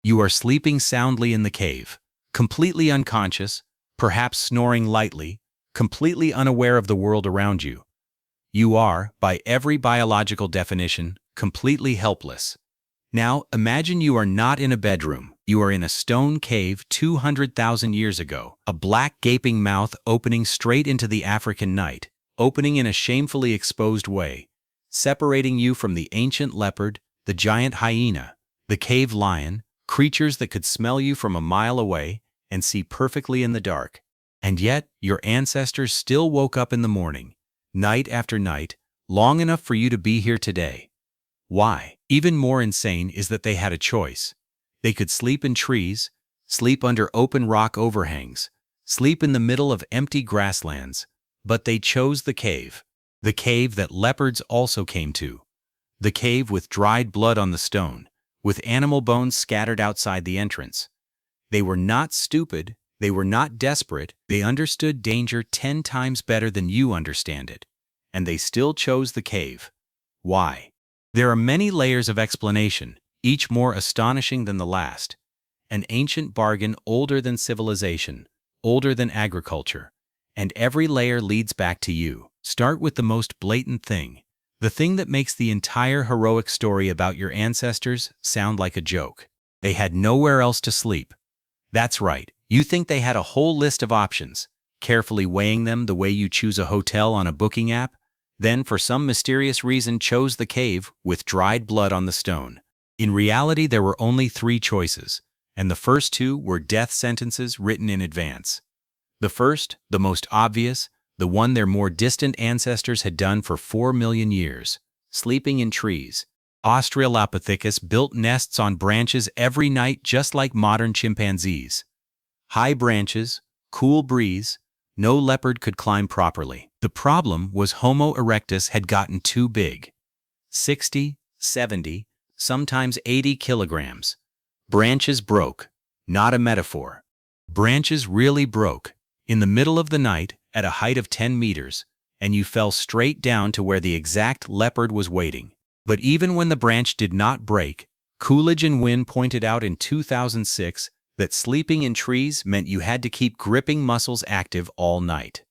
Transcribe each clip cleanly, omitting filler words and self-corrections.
You are sleeping soundly in the cave, completely unconscious, perhaps snoring lightly, completely unaware of the world around you. You are, by every biological definition, completely helpless. Now, imagine you are not in a bedroom. You are in a stone cave 200,000 years ago, a black gaping mouth opening straight into the African night, opening in a shamefully exposed way, separating you from the ancient leopard, the giant hyena, the cave lion, creatures that could smell you from a mile away and see perfectly in the dark. And yet, your ancestors still woke up in the morning, night after night, long enough for you to be here today. Why? Even more insane is that they had a choice. They could sleep in trees, sleep under open rock overhangs, sleep in the middle of empty grasslands, but they chose the cave that leopards also came to, the cave with dried blood on the stone, with animal bones scattered outside the entrance. They were not stupid, they were not desperate, they understood danger 10 times better than you understand it. And they still chose the cave. Why? There are many layers of explanation, each more astonishing than the last. An ancient bargain older than civilization, older than agriculture. And every layer leads back to you. Start with the most blatant thing. The thing that makes the entire heroic story about your ancestors sound like a joke. They had nowhere else to sleep. That's right, you think they had a whole list of options, carefully weighing them the way you choose a hotel on a booking app, then for some mysterious reason chose the cave with dried blood on the stone. In reality, there were only 3 choices, and the first 2 were death sentences written in advance. The first, the most obvious, the one their more distant ancestors had done for 4 million years, sleeping in trees. Australopithecus built nests on branches every night just like modern chimpanzees. High branches, cool breeze, no leopard could climb properly. The problem was Homo erectus had gotten too big. 60, 70, sometimes 80 kilograms. Branches broke, not a metaphor. Branches really broke, in the middle of the night, at a height of 10 meters, and you fell straight down to where the exact leopard was waiting. But even when the branch did not break, Coolidge and Wynne pointed out in 2006 that sleeping in trees meant you had to keep gripping muscles active all night.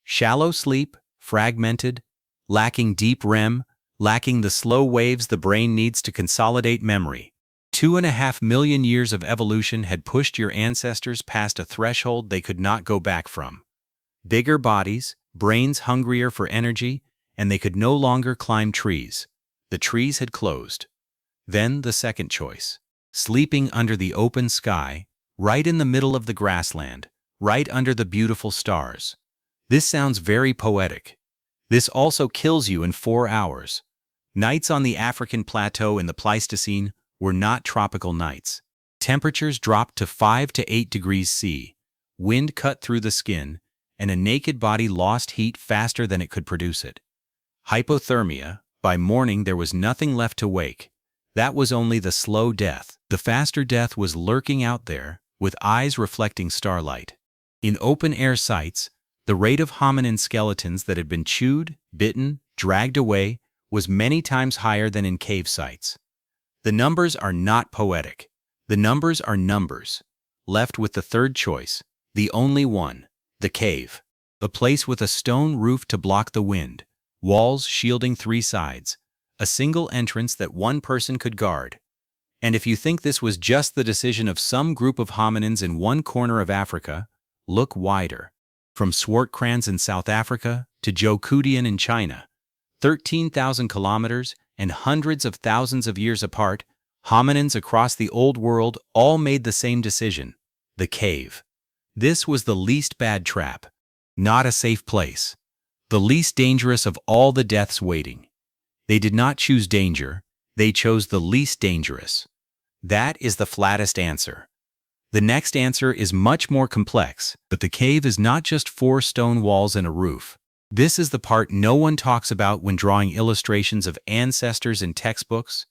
Shallow sleep, fragmented, lacking deep REM, lacking the slow waves the brain needs to consolidate memory. 2.5 million years of evolution had pushed your ancestors past a threshold they could not go back from. Bigger bodies, brains hungrier for energy, and they could no longer climb trees. The trees had closed. Then the second choice. Sleeping under the open sky, right in the middle of the grassland, right under the beautiful stars. This sounds very poetic. This also kills you in 4 hours. Nights on the African plateau in the Pleistocene were not tropical nights. Temperatures dropped to 5 to 8 degrees C. Wind cut through the skin, and a naked body lost heat faster than it could produce it. Hypothermia. By morning there was nothing left to wake. That was only the slow death. The faster death was lurking out there, with eyes reflecting starlight. In open-air sites, the rate of hominin skeletons that had been chewed, bitten, dragged away was many times higher than in cave sites. The numbers are not poetic. The numbers are numbers. Left with the third choice, the only one, the cave. A place with a stone roof to block the wind, walls shielding 3 sides, a single entrance that one person could guard. And if you think this was just the decision of some group of hominins in one corner of Africa, look wider. From Swartkrans in South Africa to Zhoukoudian in China, 13,000 kilometers and hundreds of thousands of years apart, hominins across the old world all made the same decision, the cave. This was the least bad trap, not a safe place. The least dangerous of all the deaths waiting. They did not choose danger, they chose the least dangerous. That is the flattest answer. The next answer is much more complex, but the cave is not just 4 stone walls and a roof. This is the part no one talks about when drawing illustrations of ancestors in textbooks.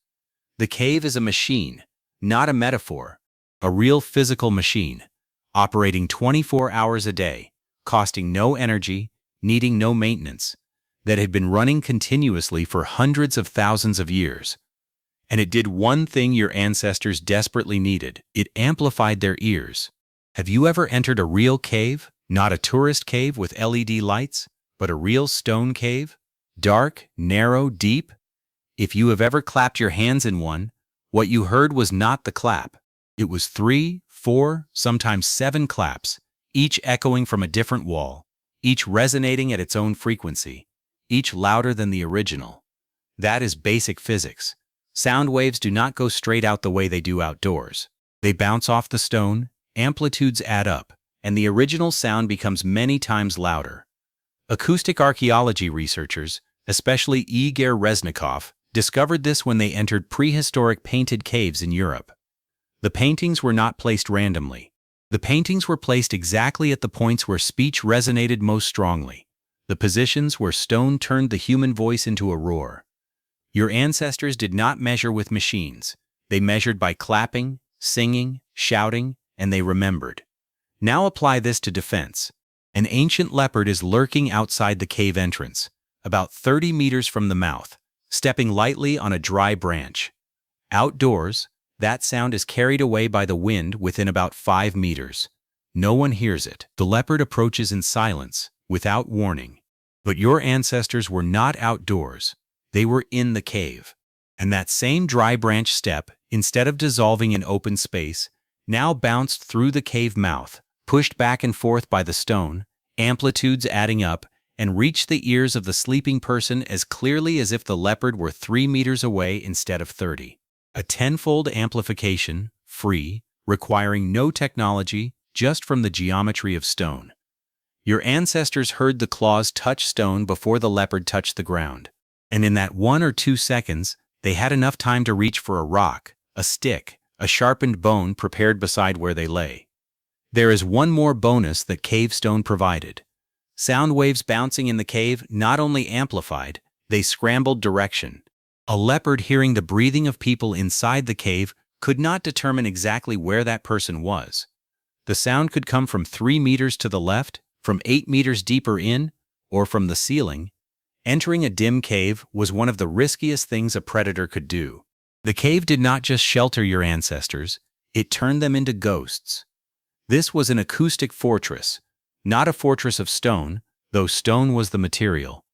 The cave is a machine, not a metaphor. A real physical machine, operating 24 hours a day, costing no energy, needing no maintenance, that had been running continuously for hundreds of thousands of years. And it did one thing your ancestors desperately needed. It amplified their ears. Have you ever entered a real cave? Not a tourist cave with LED lights, but a real stone cave? Dark, narrow, deep? If you have ever clapped your hands in one, what you heard was not the clap. It was 3, 4, sometimes 7 claps, each echoing from a different wall, each resonating at its own frequency, each louder than the original. That is basic physics. Sound waves do not go straight out the way they do outdoors. They bounce off the stone, amplitudes add up, and the original sound becomes many times louder. Acoustic archaeology researchers, especially Igor Reznikov, discovered this when they entered prehistoric painted caves in Europe. The paintings were not placed randomly. The paintings were placed exactly at the points where speech resonated most strongly, the positions where stone turned the human voice into a roar. Your ancestors did not measure with machines. They measured by clapping, singing, shouting, and they remembered. Now apply this to defense. An ancient leopard is lurking outside the cave entrance, about 30 meters from the mouth, stepping lightly on a dry branch. Outdoors, that sound is carried away by the wind within about 5 meters. No one hears it. The leopard approaches in silence, without warning. But your ancestors were not outdoors. They were in the cave. And that same dry branch step, instead of dissolving in open space, now bounced through the cave mouth, pushed back and forth by the stone, amplitudes adding up, and reached the ears of the sleeping person as clearly as if the leopard were 3 meters away instead of 30. A tenfold amplification, free, requiring no technology, just from the geometry of stone. Your ancestors heard the claws touch stone before the leopard touched the ground. And in that 1 or 2 seconds, they had enough time to reach for a rock, a stick, a sharpened bone prepared beside where they lay. There is one more bonus that cave stone provided. Sound waves bouncing in the cave not only amplified, they scrambled direction. A leopard hearing the breathing of people inside the cave could not determine exactly where that person was. The sound could come from 3 meters to the left, from 8 meters deeper in, or from the ceiling. Entering a dim cave was one of the riskiest things a predator could do. The cave did not just shelter your ancestors, it turned them into ghosts. This was an acoustic fortress, not a fortress of stone, though stone was the material.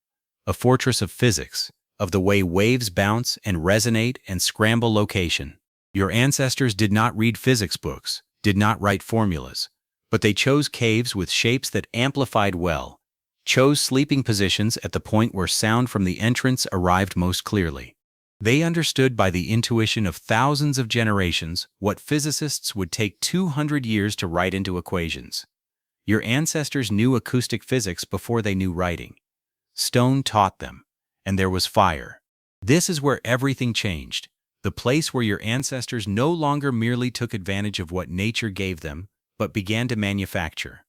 A fortress of physics, of the way waves bounce and resonate and scramble location. Your ancestors did not read physics books, did not write formulas, but they chose caves with shapes that amplified well, chose sleeping positions at the point where sound from the entrance arrived most clearly. They understood by the intuition of thousands of generations what physicists would take 200 years to write into equations. Your ancestors knew acoustic physics before they knew writing. Stone taught them, and there was fire. This is where everything changed, the place where your ancestors no longer merely took advantage of what nature gave them, but began to manufacture.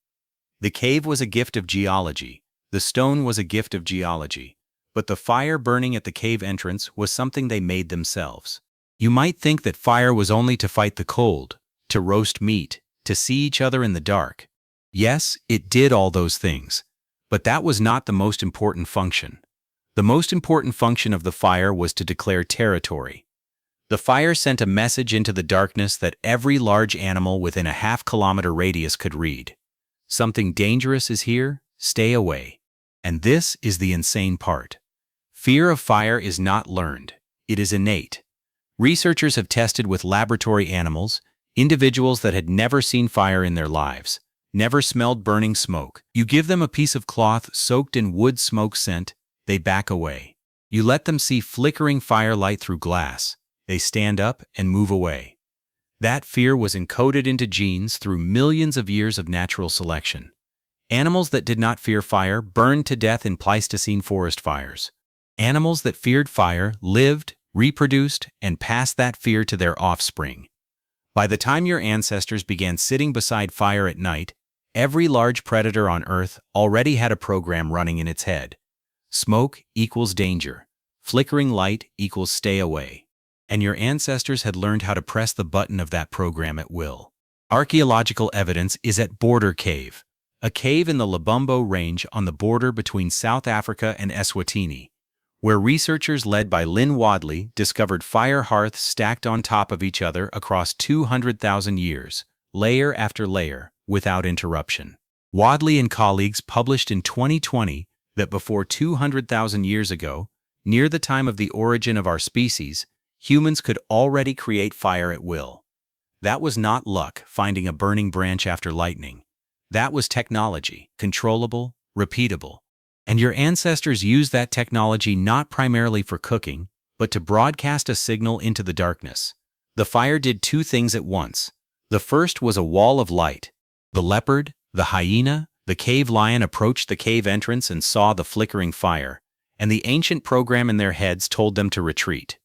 The cave was a gift of geology. The stone was a gift of geology, but the fire burning at the cave entrance was something they made themselves. You might think that fire was only to fight the cold, to roast meat, to see each other in the dark. Yes, it did all those things, but that was not the most important function. The most important function of the fire was to declare territory. The fire sent a message into the darkness that every large animal within a half-kilometer radius could read. Something dangerous is here, stay away. And this is the insane part. Fear of fire is not learned, it is innate. Researchers have tested with laboratory animals, individuals that had never seen fire in their lives, never smelled burning smoke. You give them a piece of cloth soaked in wood smoke scent, they back away. You let them see flickering firelight through glass, they stand up and move away. That fear was encoded into genes through millions of years of natural selection. Animals that did not fear fire burned to death in Pleistocene forest fires. Animals that feared fire lived, reproduced, and passed that fear to their offspring. By the time your ancestors began sitting beside fire at night, every large predator on Earth already had a program running in its head. Smoke equals danger. Flickering light equals stay away. And your ancestors had learned how to press the button of that program at will. Archaeological evidence is at Border Cave, a cave in the Lubumbo Range on the border between South Africa and Eswatini, where researchers led by Lynn Wadley discovered fire hearths stacked on top of each other across 200,000 years, layer after layer, without interruption. Wadley and colleagues published in 2020 that before 200,000 years ago, near the time of the origin of our species, humans could already create fire at will. That was not luck, finding a burning branch after lightning. That was technology, controllable, repeatable. And your ancestors used that technology not primarily for cooking, but to broadcast a signal into the darkness. The fire did two things at once. The first was a wall of light. The leopard, the hyena, the cave lion approached the cave entrance and saw the flickering fire, and the ancient program in their heads told them to retreat.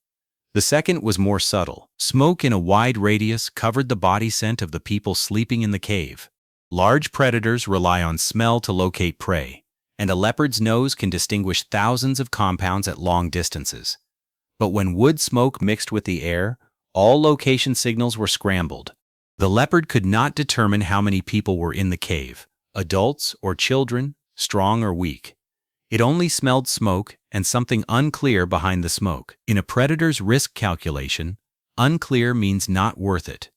The second was more subtle. Smoke in a wide radius covered the body scent of the people sleeping in the cave. Large predators rely on smell to locate prey, and a leopard's nose can distinguish thousands of compounds at long distances. But when wood smoke mixed with the air, all location signals were scrambled. The leopard could not determine how many people were in the cave, adults or children, strong or weak. It only smelled smoke and something unclear behind the smoke. In a predator's risk calculation, unclear means not worth it.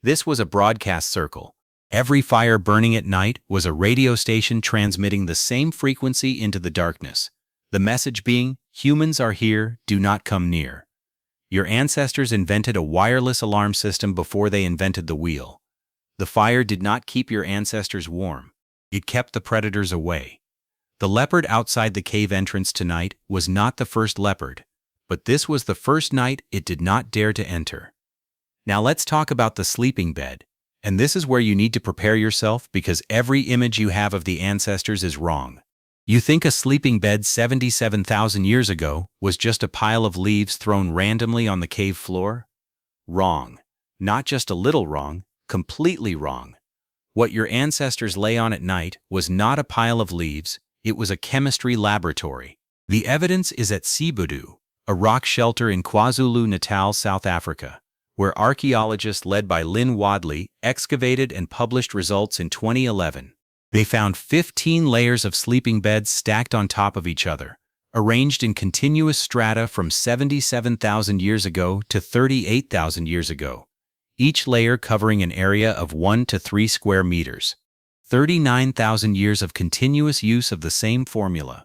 This was a broadcast circle. Every fire burning at night was a radio station transmitting the same frequency into the darkness. The message being, humans are here, do not come near. Your ancestors invented a wireless alarm system before they invented the wheel. The fire did not keep your ancestors warm. It kept the predators away. The leopard outside the cave entrance tonight was not the first leopard, but this was the first night it did not dare to enter. Now let's talk about the sleeping bed. And this is where you need to prepare yourself because every image you have of the ancestors is wrong. You think a sleeping bed 77,000 years ago was just a pile of leaves thrown randomly on the cave floor? Wrong. Not just a little wrong, completely wrong. What your ancestors lay on at night was not a pile of leaves, it was a chemistry laboratory. The evidence is at Sibudu, a rock shelter in KwaZulu-Natal, South Africa, where archaeologists led by Lynn Wadley excavated and published results in 2011. They found 15 layers of sleeping beds stacked on top of each other, arranged in continuous strata from 77,000 years ago to 38,000 years ago, each layer covering an area of 1 to 3 square meters. 39,000 years of continuous use of the same formula,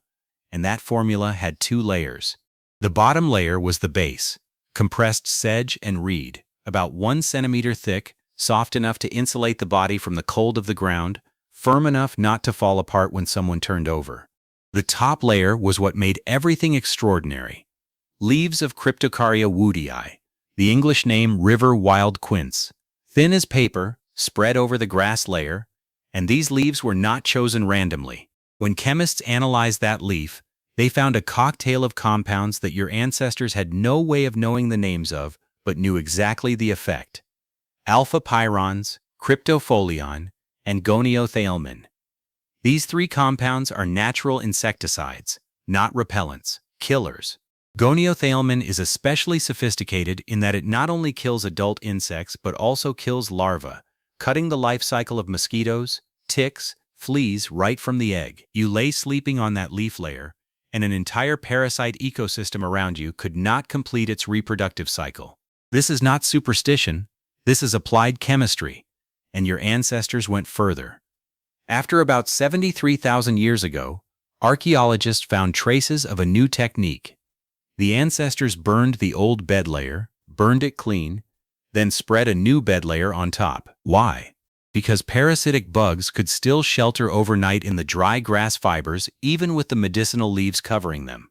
and that formula had two layers. The bottom layer was the base, compressed sedge and reed, about 1 centimeter thick, soft enough to insulate the body from the cold of the ground, firm enough not to fall apart when someone turned over. The top layer was what made everything extraordinary. Leaves of Cryptocarya woodii, the English name river wild quince, thin as paper, spread over the grass layer, and these leaves were not chosen randomly. When chemists analyzed that leaf, they found a cocktail of compounds that your ancestors had no way of knowing the names of, but knew exactly the effect. Alpha-pyrons, cryptofolion, and goniothiomin. These three compounds are natural insecticides, not repellents, killers. Goniothiomin is especially sophisticated in that it not only kills adult insects but also kills larvae, cutting the life cycle of mosquitoes, ticks, fleas right from the egg. You lay sleeping on that leaf layer, and an entire parasite ecosystem around you could not complete its reproductive cycle. This is not superstition, this is applied chemistry, and your ancestors went further. After about 73,000 years ago, archaeologists found traces of a new technique. The ancestors burned the old bed layer, burned it clean, then spread a new bed layer on top. Why? Because parasitic bugs could still shelter overnight in the dry grass fibers even with the medicinal leaves covering them.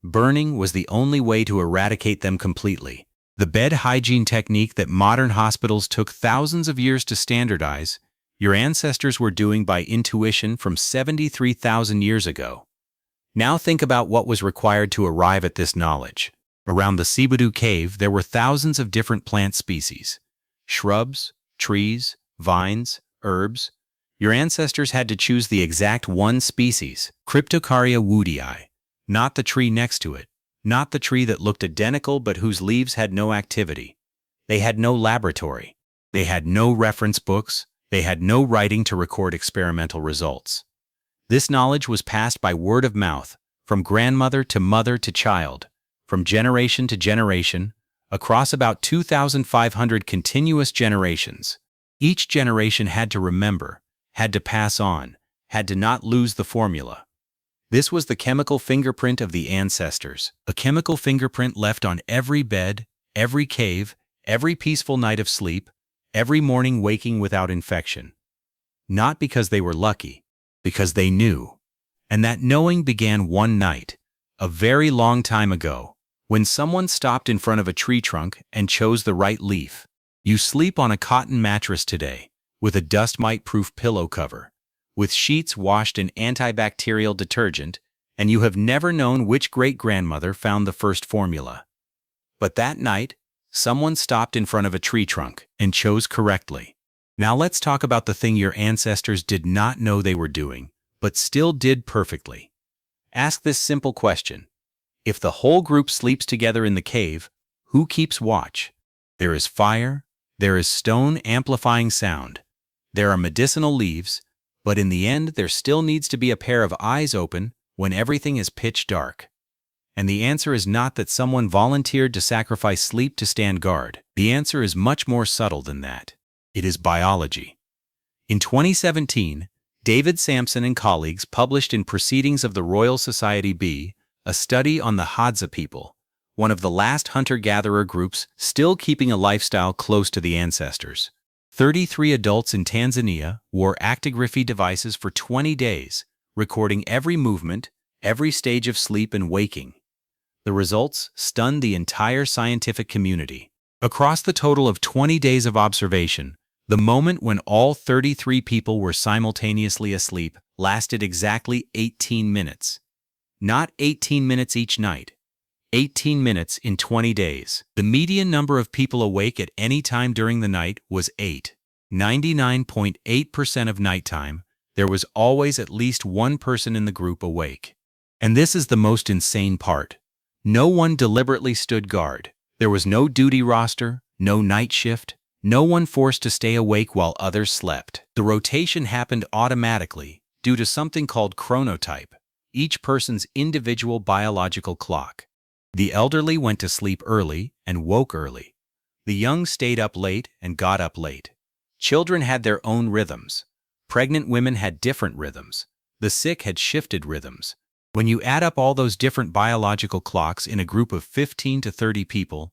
Burning was the only way to eradicate them completely. The bed hygiene technique that modern hospitals took thousands of years to standardize, your ancestors were doing by intuition from 73,000 years ago. Now think about what was required to arrive at this knowledge. Around the Sibudu cave, there were thousands of different plant species. Shrubs, trees, vines, herbs. Your ancestors had to choose the exact one species, Cryptocarya woodii, not the tree next to it, not the tree that looked identical but whose leaves had no activity. They had no laboratory. They had no reference books. They had no writing to record experimental results. This knowledge was passed by word of mouth, from grandmother to mother to child, from generation to generation, across about 2,500 continuous generations. Each generation had to remember, had to pass on, had to not lose the formula. This was the chemical fingerprint of the ancestors, a chemical fingerprint left on every bed, every cave, every peaceful night of sleep, every morning waking without infection. Not because they were lucky, because they knew. And that knowing began one night, a very long time ago, when someone stopped in front of a tree trunk and chose the right leaf. You sleep on a cotton mattress today, with a dust mite-proof pillow cover, with sheets washed in antibacterial detergent, and you have never known which great-grandmother found the first formula. But that night, someone stopped in front of a tree trunk and chose correctly. Now let's talk about the thing your ancestors did not know they were doing, but still did perfectly. Ask this simple question. If the whole group sleeps together in the cave, who keeps watch? There is fire, there is stone amplifying sound, there are medicinal leaves, but in the end there still needs to be a pair of eyes open when everything is pitch dark. And the answer is not that someone volunteered to sacrifice sleep to stand guard. The answer is much more subtle than that. It is biology. In 2017, David Sampson and colleagues published in Proceedings of the Royal Society B a study on the Hadza people, one of the last hunter-gatherer groups still keeping a lifestyle close to the ancestors. 33 adults in Tanzania wore actigraphy devices for 20 days, recording every movement, every stage of sleep and waking. The results stunned the entire scientific community. Across the total of 20 days of observation, the moment when all 33 people were simultaneously asleep lasted exactly 18 minutes. Not 18 minutes each night. 18 minutes in 20 days. The median number of people awake at any time during the night was 8. 99.8% of nighttime, there was always at least one person in the group awake. And this is the most insane part. No one deliberately stood guard. There was no duty roster, no night shift, no one forced to stay awake while others slept. The rotation happened automatically due to something called chronotype, each person's individual biological clock. The elderly went to sleep early and woke early. The young stayed up late and got up late. Children had their own rhythms. Pregnant women had different rhythms. The sick had shifted rhythms. When you add up all those different biological clocks in a group of 15 to 30 people,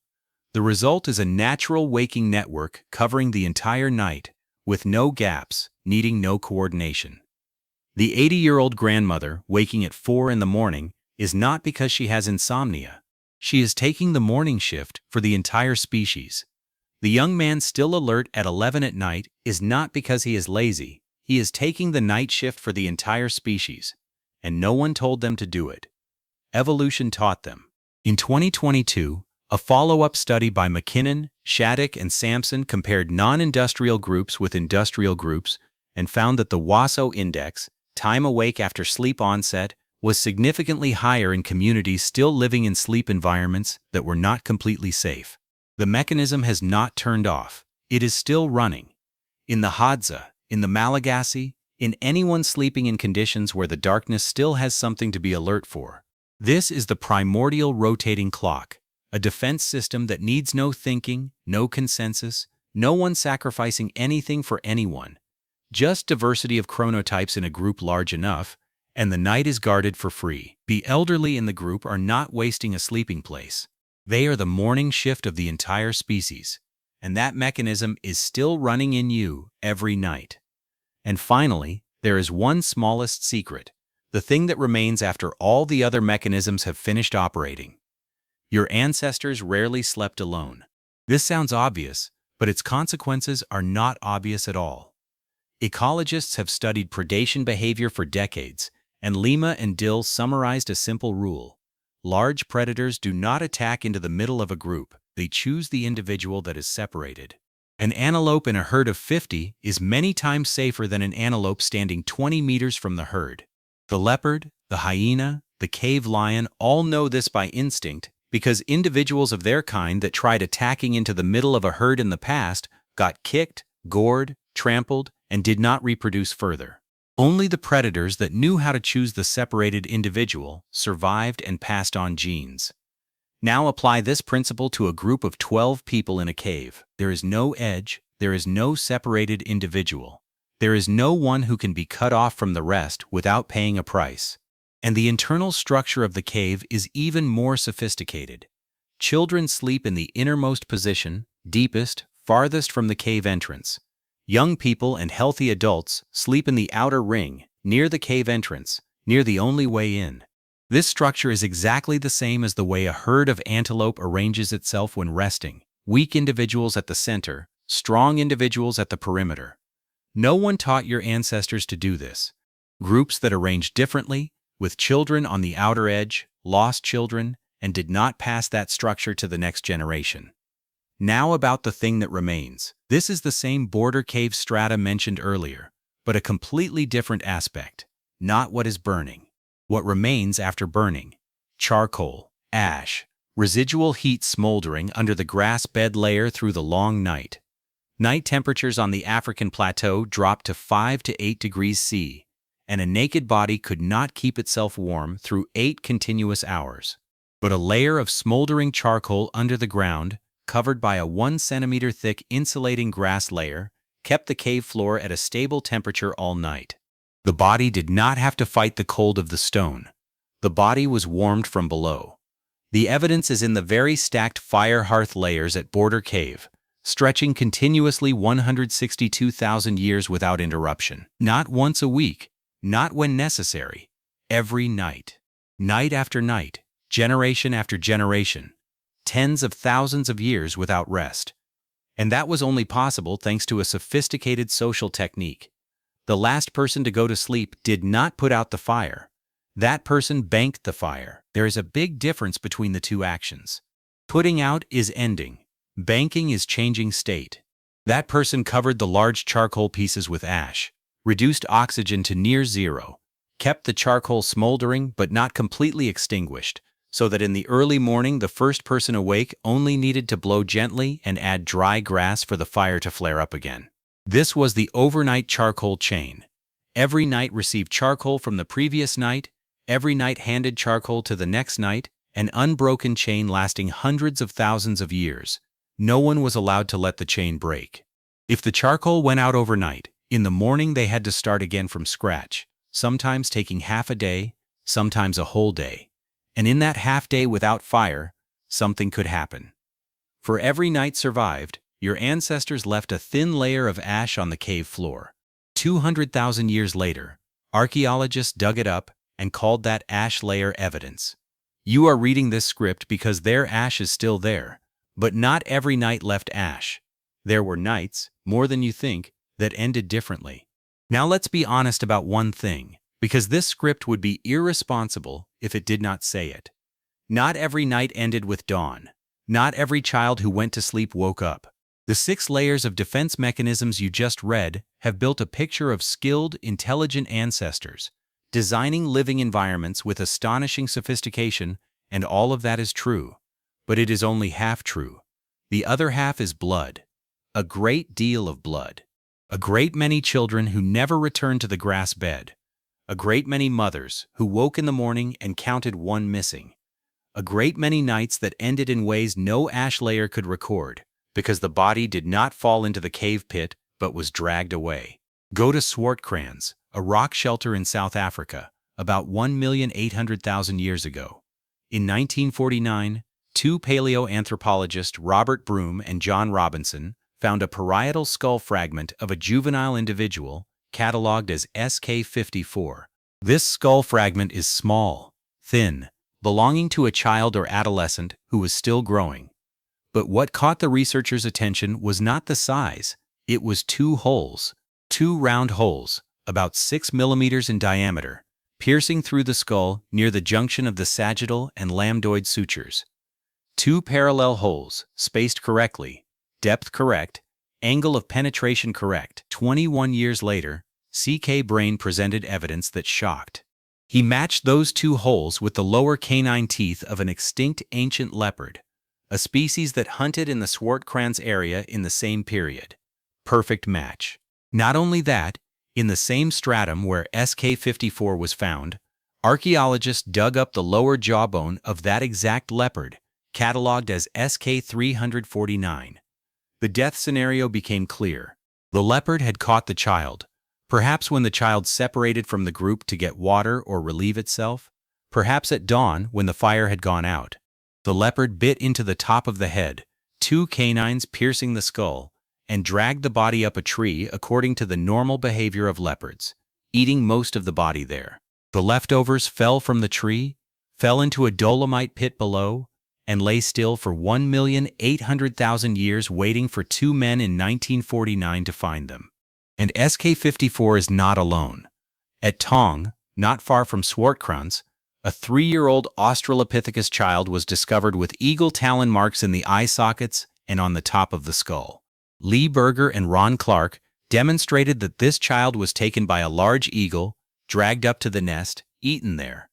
the result is a natural waking network covering the entire night, with no gaps, needing no coordination. The 80-year-old grandmother waking at 4 in the morning is not because she has insomnia. She is taking the morning shift for the entire species. The young man still alert at 11 at night is not because he is lazy. He is taking the night shift for the entire species, and no one told them to do it. Evolution taught them. In 2022, a follow-up study by McKinnon, Shattuck, and Sampson compared non-industrial groups with industrial groups and found that the WASO index, time awake after sleep onset, was significantly higher in communities still living in sleep environments that were not completely safe. The mechanism has not turned off. It is still running. In the Hadza, in the Malagasy, in anyone sleeping in conditions where the darkness still has something to be alert for. This is the primordial rotating clock, a defense system that needs no thinking, no consensus, no one sacrificing anything for anyone. Just diversity of chronotypes in a group large enough, and the night is guarded for free. The elderly in the group are not wasting a sleeping place. They are the morning shift of the entire species, and that mechanism is still running in you every night. And finally, there is one smallest secret, the thing that remains after all the other mechanisms have finished operating. Your ancestors rarely slept alone. This sounds obvious, but its consequences are not obvious at all. Ecologists have studied predation behavior for decades, and Lima and Dill summarized a simple rule. Large predators do not attack into the middle of a group. They choose the individual that is separated. An antelope in a herd of 50 is many times safer than an antelope standing 20 meters from the herd. The leopard, the hyena, the cave lion all know this by instinct because individuals of their kind that tried attacking into the middle of a herd in the past got kicked, gored, trampled, and did not reproduce further. Only the predators that knew how to choose the separated individual survived and passed on genes. Now apply this principle to a group of 12 people in a cave. There is no edge, there is no separated individual. There is no one who can be cut off from the rest without paying a price. And the internal structure of the cave is even more sophisticated. Children sleep in the innermost position, deepest, farthest from the cave entrance. Young people and healthy adults sleep in the outer ring, near the cave entrance, near the only way in. This structure is exactly the same as the way a herd of antelope arranges itself when resting. Weak individuals at the center, strong individuals at the perimeter. No one taught your ancestors to do this. Groups that arranged differently, with children on the outer edge, lost children, and did not pass that structure to the next generation. Now about the thing that remains. This is the same border cave strata mentioned earlier, but a completely different aspect. Not what is burning. What remains after burning. Charcoal, ash, residual heat smoldering under the grass bed layer through the long night. Night temperatures on the African plateau dropped to 5 to 8 degrees C, and a naked body could not keep itself warm through 8 continuous hours. But a layer of smoldering charcoal under the ground, covered by a 1 centimeter thick insulating grass layer, kept the cave floor at a stable temperature all night. The body did not have to fight the cold of the stone. The body was warmed from below. The evidence is in the very stacked fire hearth layers at Border Cave, stretching continuously 162,000 years without interruption. Not once a week, not when necessary, every night. Night after night, generation after generation, tens of thousands of years without rest. And that was only possible thanks to a sophisticated social technique. The last person to go to sleep did not put out the fire. That person banked the fire. There is a big difference between the two actions. Putting out is ending. Banking is changing state. That person covered the large charcoal pieces with ash, reduced oxygen to near zero, kept the charcoal smoldering but not completely extinguished, so that in the early morning the first person awake only needed to blow gently and add dry grass for the fire to flare up again. This was the overnight charcoal chain. Every night received charcoal from the previous night, every night handed charcoal to the next night, an unbroken chain lasting hundreds of thousands of years. No one was allowed to let the chain break. If the charcoal went out overnight, in the morning they had to start again from scratch, sometimes taking half a day, sometimes a whole day. And in that half day without fire, something could happen. For every night survived, your ancestors left a thin layer of ash on the cave floor. 200,000 years later, archaeologists dug it up and called that ash layer evidence. You are reading this script because their ash is still there, but not every night left ash. There were nights, more than you think, that ended differently. Now let's be honest about one thing, because this script would be irresponsible if it did not say it. Not every night ended with dawn. Not every child who went to sleep woke up. The 6 layers of defense mechanisms you just read have built a picture of skilled, intelligent ancestors, designing living environments with astonishing sophistication, and all of that is true. But it is only half true. The other half is blood. A great deal of blood. A great many children who never returned to the grass bed. A great many mothers who woke in the morning and counted one missing. A great many nights that ended in ways no ash layer could record, because the body did not fall into the cave pit but was dragged away. Go to Swartkrans, a rock shelter in South Africa, about 1,800,000 years ago. In 1949, 2 paleoanthropologists Robert Broom and John Robinson found a parietal skull fragment of a juvenile individual catalogued as SK54. This skull fragment is small, thin, belonging to a child or adolescent who was still growing. But what caught the researchers' attention was not the size. It was 2 holes, 2 round holes, about 6 millimeters in diameter, piercing through the skull near the junction of the sagittal and lambdoid sutures. 2 parallel holes, spaced correctly, depth correct, angle of penetration correct. 21 years later, C.K. Brain presented evidence that shocked. He matched those 2 holes with the lower canine teeth of an extinct ancient leopard, a species that hunted in the Swartkrans area in the same period. Perfect match. Not only that, In the same stratum where SK54 was found, archaeologists dug up the lower jawbone of that exact leopard, catalogued as SK349. The death scenario became clear. The leopard had caught the child, perhaps when the child separated from the group to get water or relieve itself, perhaps at dawn when the fire had gone out. The leopard bit into the top of the head, 2 canines piercing the skull, and dragged the body up a tree according to the normal behavior of leopards, eating most of the body there. The leftovers fell from the tree, fell into a dolomite pit below, and lay still for 1,800,000 years waiting for 2 men in 1949 to find them. And SK54 is not alone. At Tong, not far from Swartkrans, a 3-year-old Australopithecus child was discovered with eagle talon marks in the eye sockets and on the top of the skull. Lee Berger and Ron Clark demonstrated that this child was taken by a large eagle, dragged up to the nest, eaten there.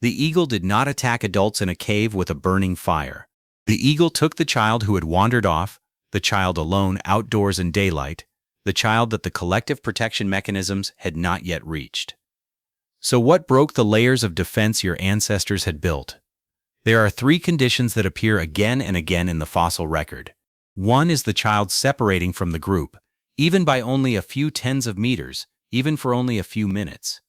The eagle did not attack adults in a cave with a burning fire. The eagle took the child who had wandered off, the child alone outdoors in daylight, the child that the collective protection mechanisms had not yet reached. So what broke the layers of defense your ancestors had built? There are 3 conditions that appear again and again in the fossil record. 1 is the child separating from the group, even by only a few tens of meters, even for only a few minutes.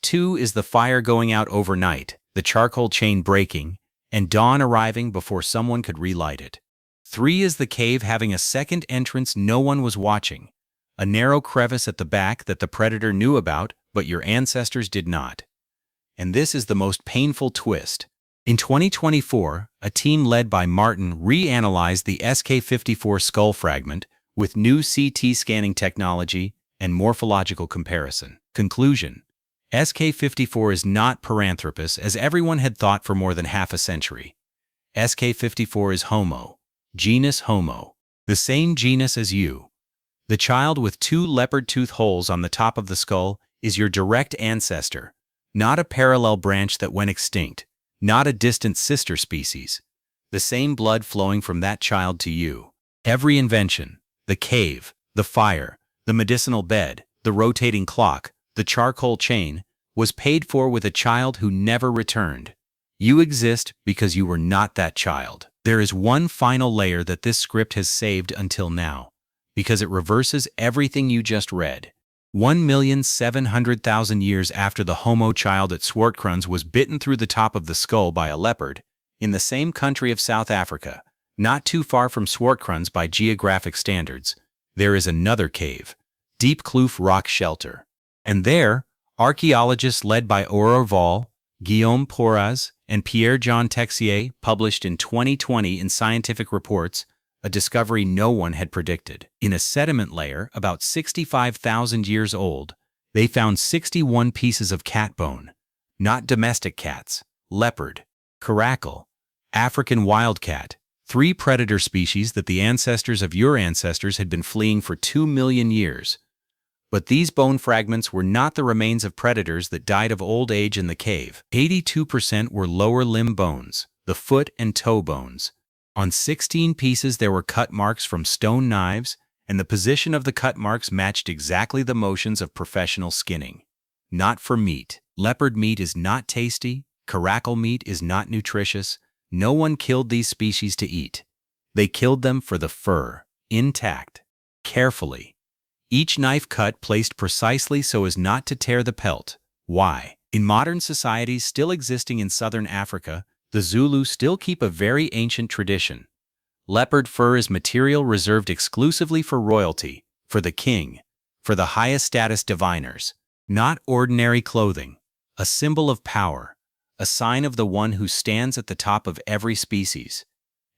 2 is the fire going out overnight, the charcoal chain breaking, and dawn arriving before someone could relight it. 3 is the cave having a second entrance no one was watching, a narrow crevice at the back that the predator knew about, but your ancestors did not. And this is the most painful twist. In 2024, a team led by Martin reanalyzed the SK54 skull fragment with new CT scanning technology and morphological comparison. Conclusion: SK54 is not Paranthropus as everyone had thought for more than half a century. SK54 is Homo, genus Homo, the same genus as you. The child with 2 leopard tooth holes on the top of the skull is your direct ancestor, not a parallel branch that went extinct, not a distant sister species. The same blood flowing from that child to you. Every invention, the cave, the fire, the medicinal bed, the rotating clock, the charcoal chain, was paid for with a child who never returned. You exist because you were not that child. There is one final layer that this script has saved until now, because it reverses everything you just read. 1,700,000 years after the Homo child at Swartkrans was bitten through the top of the skull by a leopard, in the same country of South Africa, not too far from Swartkrans by geographic standards, there is another cave, Deep Kloof Rock Shelter. And there, archaeologists led by Aurore Val, Guillaume Porras, and Pierre-Jean Texier published in 2020 in Scientific Reports a discovery no one had predicted. In a sediment layer about 65,000 years old, they found 61 pieces of cat bone, not domestic cats, leopard, caracal, African wildcat, 3 predator species that the ancestors of your ancestors had been fleeing for 2 million years. But these bone fragments were not the remains of predators that died of old age in the cave. 82% were lower limb bones, the foot and toe bones. On 16 pieces there were cut marks from stone knives, and the position of the cut marks matched exactly the motions of professional skinning. Not for meat. Leopard meat is not tasty, caracal meat is not nutritious. No one killed these species to eat. They killed them for the fur, intact, carefully. Each knife cut placed precisely so as not to tear the pelt. Why? In modern societies still existing in southern Africa, the Zulu still keep a very ancient tradition. Leopard fur is material reserved exclusively for royalty, for the king, for the highest status diviners. Not ordinary clothing, a symbol of power, a sign of the one who stands at the top of every species.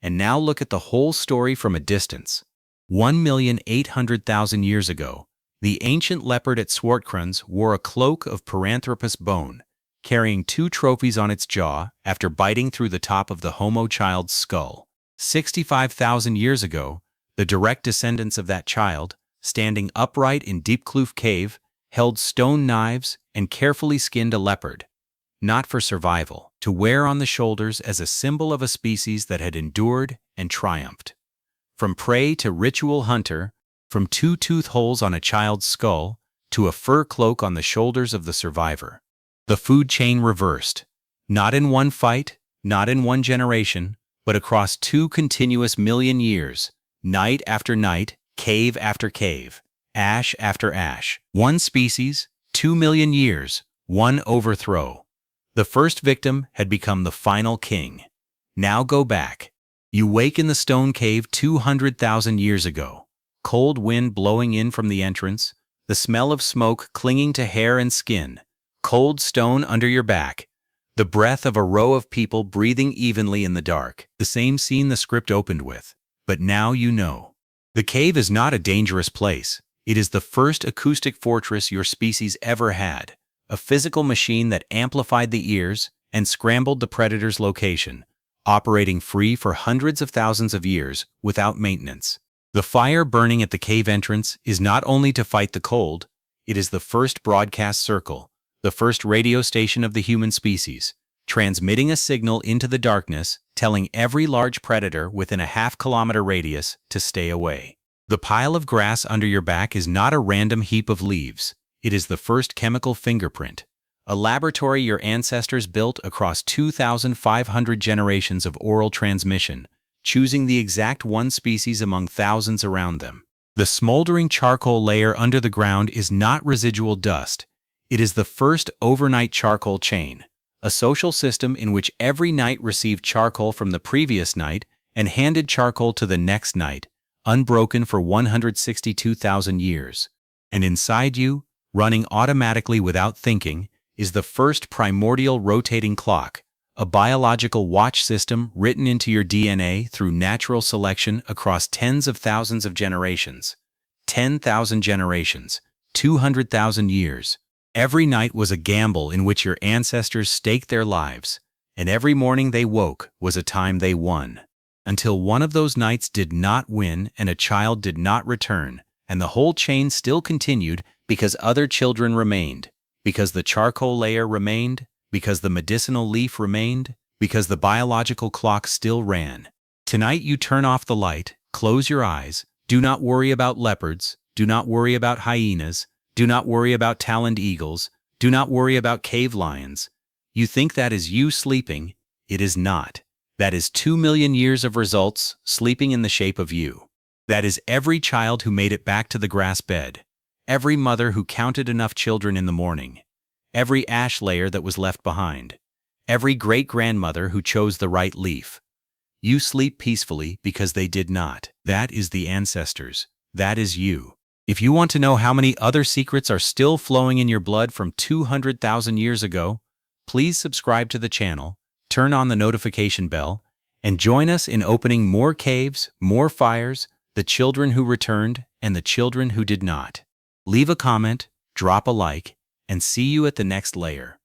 And now look at the whole story from a distance. 1,800,000 years ago, the ancient leopard at Swartkrans wore a cloak of Paranthropus bone, carrying 2 trophies on its jaw after biting through the top of the Homo child's skull. 65,000 years ago, the direct descendants of that child, standing upright in Deep Kloof Cave, held stone knives and carefully skinned a leopard, not for survival, to wear on the shoulders as a symbol of a species that had endured and triumphed. From prey to ritual hunter, from 2 tooth holes on a child's skull, to a fur cloak on the shoulders of the survivor. The food chain reversed. Not in one fight, not in one generation, but across 2 continuous million years, night after night, cave after cave, ash after ash. 1 species, 2 million years, 1 overthrow. The first victim had become the final king. Now go back. You wake in the stone cave 200,000 years ago. Cold wind blowing in from the entrance, the smell of smoke clinging to hair and skin, cold stone under your back, the breath of a row of people breathing evenly in the dark. The same scene the script opened with. But now you know. The cave is not a dangerous place. It is the first acoustic fortress your species ever had, a physical machine that amplified the ears and scrambled the predator's location, operating free for hundreds of thousands of years without maintenance. The fire burning at the cave entrance is not only to fight the cold, it is the first broadcast circle, the first radio station of the human species, transmitting a signal into the darkness, telling every large predator within a half-kilometer radius to stay away. The pile of grass under your back is not a random heap of leaves. It is the first chemical fingerprint, a laboratory your ancestors built across 2,500 generations of oral transmission, choosing the exact one species among thousands around them. The smoldering charcoal layer under the ground is not residual dust. It is the first overnight charcoal chain, a social system in which every night received charcoal from the previous night and handed charcoal to the next night, unbroken for 162,000 years. And inside you, running automatically without thinking, is the first primordial rotating clock, a biological watch system written into your DNA through natural selection across tens of thousands of generations. 10,000 generations, 200,000 years. Every night was a gamble in which your ancestors staked their lives, and every morning they woke was a time they won. Until one of those nights did not win and a child did not return, and the whole chain still continued because other children remained, because the charcoal layer remained, because the medicinal leaf remained, because the biological clock still ran. Tonight you turn off the light, close your eyes, do not worry about leopards, do not worry about hyenas, do not worry about taloned eagles, do not worry about cave lions. You think that is you sleeping. It is not. That is 2 million years of results sleeping in the shape of you. That is every child who made it back to the grass bed, every mother who counted enough children in the morning, every ash layer that was left behind, every great-grandmother who chose the right leaf. You sleep peacefully because they did not. That is the ancestors. That is you. If you want to know how many other secrets are still flowing in your blood from 200,000 years ago, please subscribe to the channel, turn on the notification bell, and join us in opening more caves, more fires, the children who returned, and the children who did not. Leave a comment, drop a like, and see you at the next layer.